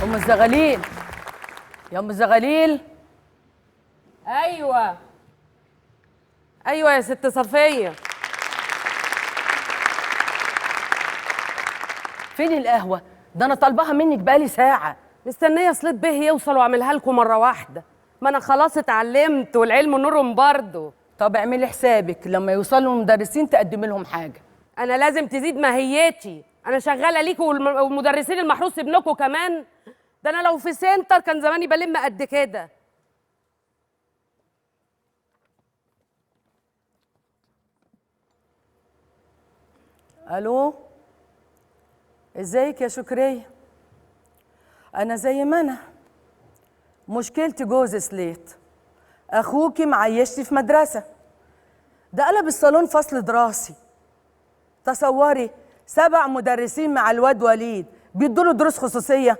ام الزغاليل، يا ام الزغاليل. ايوه ايوه يا ست صفيه. فين القهوه؟ ده انا طالباها منك بقالي ساعه. مستنيه صليت به يوصل واعملها لكم مره واحده، ما انا خلاص اتعلمت والعلم نور برضه. طب اعملي حسابك لما يوصلوا المدرسين تقدمي لهم حاجه. انا لازم تزيد ماهيتي، انا شغاله ليكوا والمدرسين المحروس ابنكم كمان. ده انا لو في سنتر كان زماني بلم قد كده. الو، ازيك يا شكريه؟ انا زي ما انا، مشكلتي جوز سليت، اخوكي معيشتي في مدرسه، ده قلب الصالون فصل دراسي. تصوري 7 مدرسين مع الواد وليد بيدوله دروس خصوصيه.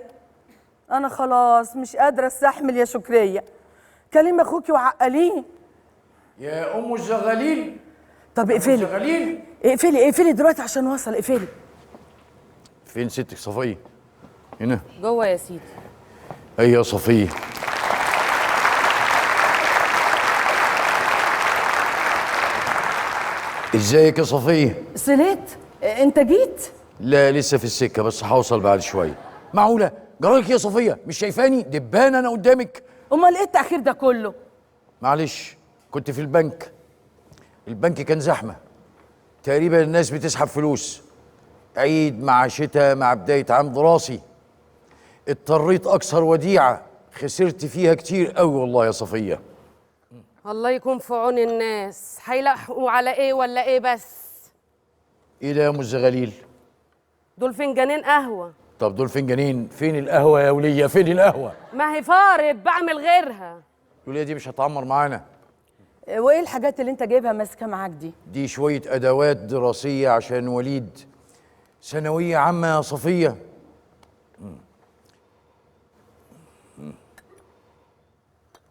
انا خلاص مش قادره استحمل يا شكريه، كلمي اخوكي وعقليه. يا ام الزغاليل. طب اقفلي الزغاليل، اقفلي دلوقتي عشان اوصل. اقفلي. فين ستك صفيه؟ هنا جوه يا سيدي. هي يا صفيه. ازيك يا صفيه؟ سليت انت جيت؟ لا لسه في السكه، بس هوصل بعد شويه. معقوله جرالك يا صفيه؟ مش شايفاني دبان انا قدامك؟ امال ايه التاخير ده كله؟ معلش كنت في البنك. البنك كان زحمه، تقريبا الناس بتسحب فلوس، عيد مع شتاء مع بدايه عام دراسي. اضطريت اكسر وديعه خسرت فيها كتير قوي والله يا صفيه. الله يكون في عون الناس، هيلحقوا على ايه ولا ايه بس؟ ايه ده يا ام الزغاليل؟ دول فنجانين قهوه. طب دول فنجانين، فين القهوه يا وليه؟ فين القهوه؟ ما هي فارد بعمل غيرها. الوليه دي مش هتعمر معانا. وايه الحاجات اللي انت جايبها ماسكه معاك دي؟ دي شويه ادوات دراسيه عشان وليد، ثانويه عامه يا صفيه.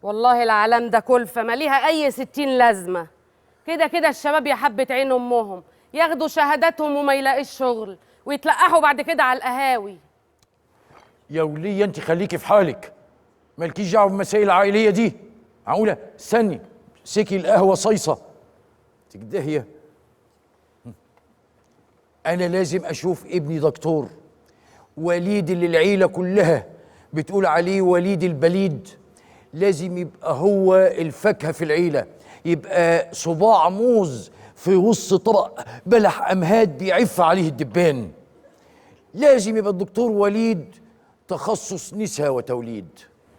والله العالم ده كلفة ما ليها أي 60 لازمة. كده كده الشباب يا حبة عين أمهم ياخدوا شهاداتهم وما يلاقيش شغل ويتلقحوا بعد كده على القهاوي. يا وليه انت خليكي في حالك، مالكيش دعوه بالمسائل العائليه دي. معقوله؟ استني، سكي القهوه صيصه تكدهيه. انا لازم اشوف ابني دكتور. وليد اللي العيله كلها بتقول عليه وليد البليد، لازم يبقى هو الفاكهه في العيله، يبقى صباع موز في وسط طبق بلح امهات بيعف عليه الدبان. لازم يبقى الدكتور وليد تخصص نساء وتوليد.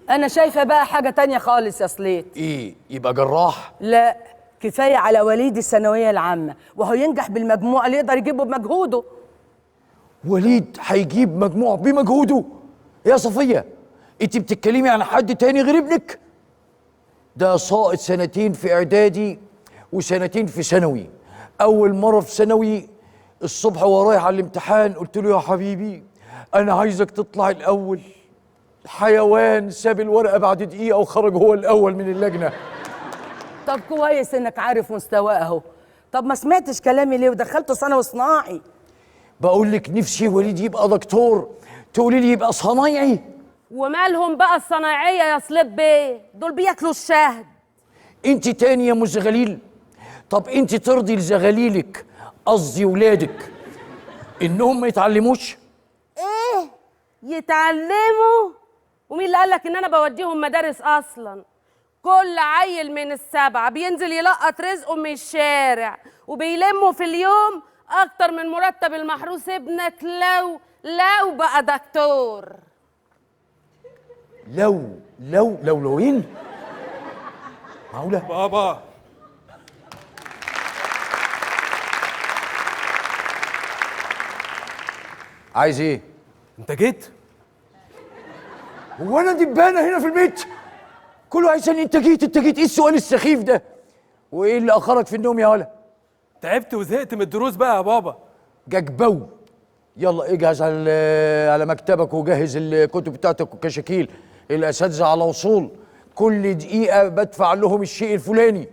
انا شايفه بقى حاجه تانية خالص يا سليت. ايه؟ يبقى جراح؟ لا، كفايه على وليد الثانويه العامه، وهو ينجح بالمجموع اللي يقدر يجيبه بمجهوده. وليد هيجيب مجموع بمجهوده؟ يا صفيه انت بتتكلمي عن حد تاني غير ابنك؟ ده ساقط 2 في اعدادي و2 في ثانوي. اول مره في ثانوي الصبح وهو رايح على الامتحان قلت له يا حبيبي انا عايزك تطلع الاول. الحيوان ساب الورقه بعد دقيقه وخرج هو الاول من اللجنه. طب كويس انك عارف مستواه اهو. طب ما سمعتش كلامي ليه ودخلته ثانوي صناعي؟ بقول لك نفسي وليد يبقى دكتور، تقولي لي يبقى صنايعي؟ ومالهم بقى الصنايعية يا صليب بيه؟ دول بياكلوا الشهد. انت تاني يا ام الزغاليل. طب انت ترضي لزغاليلك، قصدي ولادك، انهم ما يتعلموش؟ ايه يتعلموا؟ ومين اللي قالك ان انا بوديهم مدارس اصلا؟ كل عيل من ال7 بينزل يلقط رزقه من الشارع وبيلموا في اليوم اكتر من مرتب المحروس ابنك لو بقى دكتور. لوين؟ معقولة؟ بابا عايز ايه؟ انت جيت؟ هو انا دبانة هنا في البيت؟ كله عايزني انت جيت ايه السؤال السخيف ده؟ وايه اللي اخرك في النوم يا ولا؟ تعبت وزهقت من الدروس بقى يا بابا. جاكبو، يلا اجهز على مكتبك وجهز الكتب بتاعتك والكشاكيل. الاساتذه على وصول، كل دقيقه بدفع لهم الشيء الفلاني.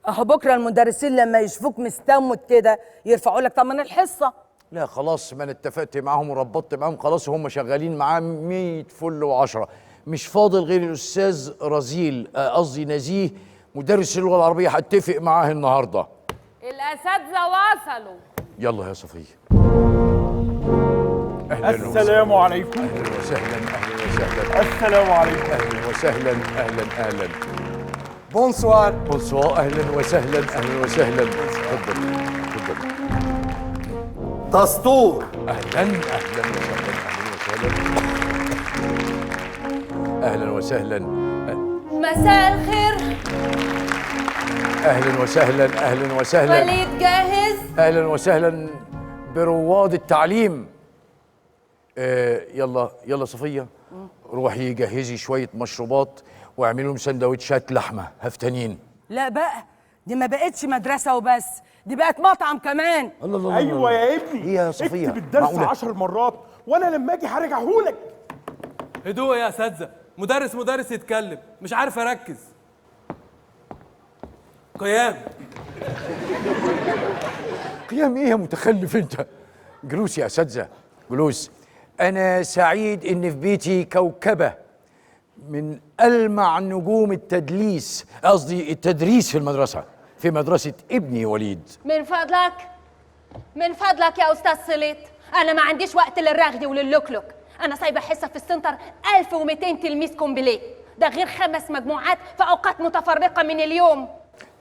اهو بكره المدرسين لما يشوفوك مستمت كده يرفعوا لك تمن الحصه. لا خلاص، ما انا اتفقت معاهم وربطت معاهم، خلاص هم شغالين معاه 100 فل و10. مش فاضل غير الاستاذ رزيل، قصدي نزيه مدرس اللغه العربيه، هتفق معاه النهارده. الاساتذه وصلوا. يلا يا صفيه. السلام عليكم. اهلا وسهلا. اهلا وسهلا. السلام عليكم. اهلا وسهلا. اهلا. بونسوار. بونسوار. اهلا وسهلا. اهلا وسهلا. تفضل. دستور. اهلا وسهلا. اهلا وسهلا. مساء الخير. اهلا وسهلا. اهلا وسهلا. وليد جاهز؟ اهلا وسهلا برواد التعليم. يلا صفيه، روحي جهزي شويه مشروبات واعملي لهم سندوتشات لحمه هفتانين. لا بقى، دي ما بقتش مدرسة وبس، دي بقت مطعم كمان. الله ايوه يا ابني. ايه يا صفيه؟ اكتب الدرس معقولة؟ 10 مرات وانا لما اجي هرجعهولك. هدوء يا اساتذه، مدرس يتكلم، مش عارف اركز. قيام. قيام ايه يا متخلف انت؟ جلوس يا اساتذه، جلوس. انا سعيد ان في بيتي كوكبه من ألمع نجوم التدليس، قصدي التدريس في المدرسة، في مدرسة ابني وليد. من فضلك يا أستاذ صليت، أنا ما عنديش وقت للرغي وللوكلوك. أنا سايبة حصة في السنتر 1200 تلميذ كومبليه، ده غير 5 مجموعات في أوقات متفرقة من اليوم.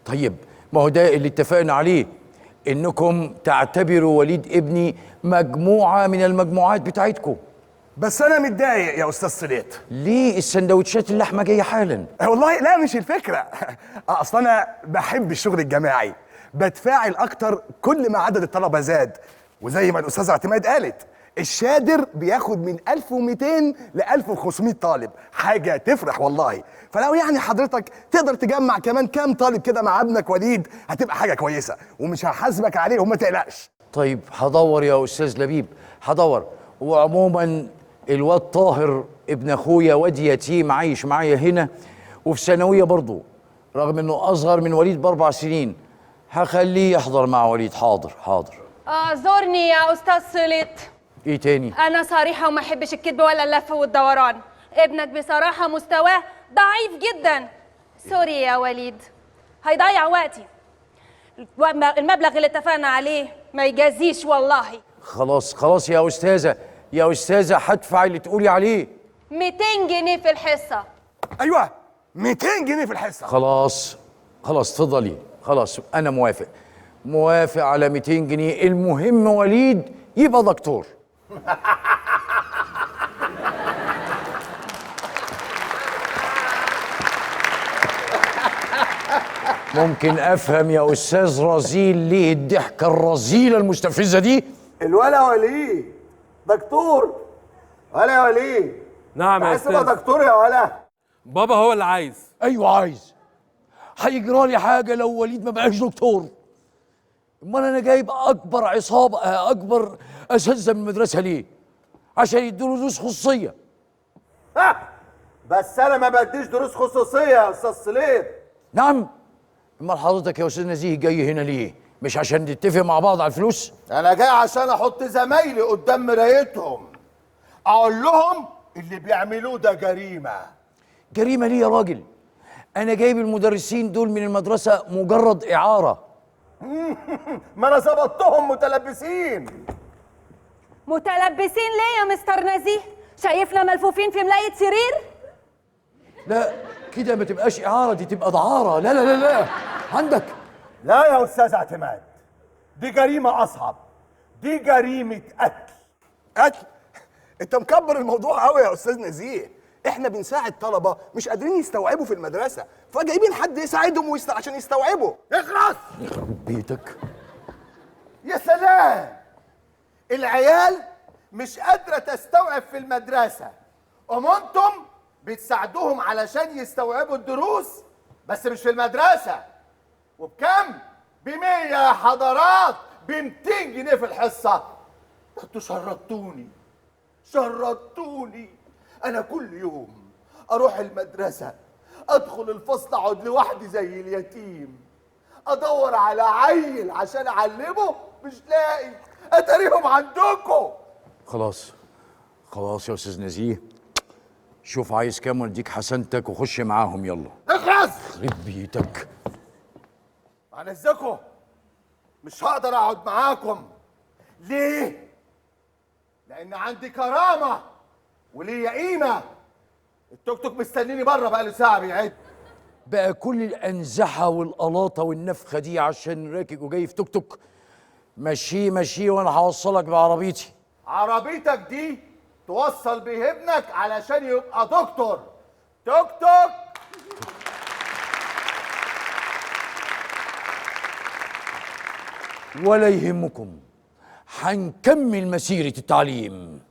طيب ما هو ده اللي اتفقنا عليه، إنكم تعتبروا وليد ابني مجموعة من المجموعات بتاعتكم. بس انا متضايق يا استاذ صليت. ليه؟ السندوتشات اللحمة جاية حالا. والله لا مش الفكره. اصل انا بحب الشغل الجماعي، بتفاعل اكتر كل ما عدد الطلبه زاد، وزي ما الاستاذه اعتماد قالت الشادر بياخد من 1200 ل 1500 طالب، حاجه تفرح والله. فلو يعني حضرتك تقدر تجمع كمان كام طالب كده مع ابنك وليد هتبقى حاجه كويسه، ومش هحاسبك عليه وما تقلقش. طيب هدور يا أستاذ لبيب، هدور. وعموما الواد طاهر ابن أخويا واد يتيم عايش معايا هنا وفي ثانوية برضه، رغم إنه أصغر من وليد ب4 سنين. هخليه يحضر مع وليد. حاضر. اعذرني يا أستاذ صليت، إيه تاني؟ أنا صريحة وما أحبش الكذب ولا اللف والدوران. ابنك بصراحة مستواه ضعيف جدا. سوري يا وليد، هيضيع وقتي. المبلغ اللي اتفقنا عليه ما يجازيش والله. خلاص يا أستاذة هدفع اللي تقولي عليه. 200 جنيه في الحصة. ايوه 200 جنيه في الحصه. خلاص اتفضلي. خلاص أنا موافق على 200 جنيه. المهم وليد يبقى دكتور. ممكن أفهم يا أستاذ رزيل ليه الضحكة الرزيلة المستفزة دي؟ الولا وليد دكتور. ولا يا وليد. نعم يا عايز تبقى استاذ. دكتور يا ولا؟ بابا هو اللي عايز. أيوة عايز. هيجرى لي حاجة لو وليد ما بقاش دكتور. امال انا جايب اكبر عصابه، اكبر اساتذه من المدرسه ليه؟ عشان يدوا دروس خصوصيه. بس انا ما بديش دروس خصوصيه يا استاذ صليت. نعم. امال حضرتك يا استاذ نزيه جاي هنا ليه؟ مش عشان نتفق مع بعض على الفلوس؟ انا جاي عشان احط زمايلي قدام مرايتهم، اقول لهم اللي بيعملوه ده جريمه. جريمه ليه يا راجل؟ انا جايب المدرسين دول من المدرسه مجرد اعاره. ما انا ظبطتهم متلبسين. متلبسين ليه يا مستر نزيه؟ شايفنا ملفوفين في ملاية سرير؟ لا كده ما تبقاش اعاره، دي تبقى دعاره. لا لا لا لا عندك. لا يا استاذ اعتماد، دي جريمه اصعب، دي جريمه قتل؟ انت مكبر الموضوع قوي يا استاذ نزيه. احنا بنساعد طلبه مش قادرين يستوعبوا في المدرسه، فجايبين حد يساعدهم عشان يستوعبوا. اخرس. يخرب بيتك. يا سلام، العيال مش قادرة تستوعب في المدرسة، انتم بتساعدوهم علشان يستوعبوا الدروس، بس مش في المدرسة. وبكم؟ ب100 يا حضرات، ب200 جنيه في الحصة. ده انتوا شردتوني. انا كل يوم اروح المدرسة، ادخل الفصل اقعد لوحدي زي اليتيم، ادور على عيل عشان اعلمه مش لاقي، اتاريهم عندكم. خلاص خلاص يا استاذ نزيه، شوف عايز كام ونديك حسنتك وخش معاهم يلا. اخلص. يخرب بيتك. عن اذنكم مش هقدر اقعد معاكم. ليه؟ لان عندي كرامه وليا قيمه. التوك توك مستنيني بره بقى له ساعه بيعد. بقى كل الانزحه والقلاطه والنفخه دي عشان راكب وجاي في توك توك؟ مشيه مشيه وانا هوصلك بعربيتي. عربيتك دي توصل بيه ابنك علشان يبقى دكتور. توك توك. ولا يهمكم، هنكمل مسيره التعليم.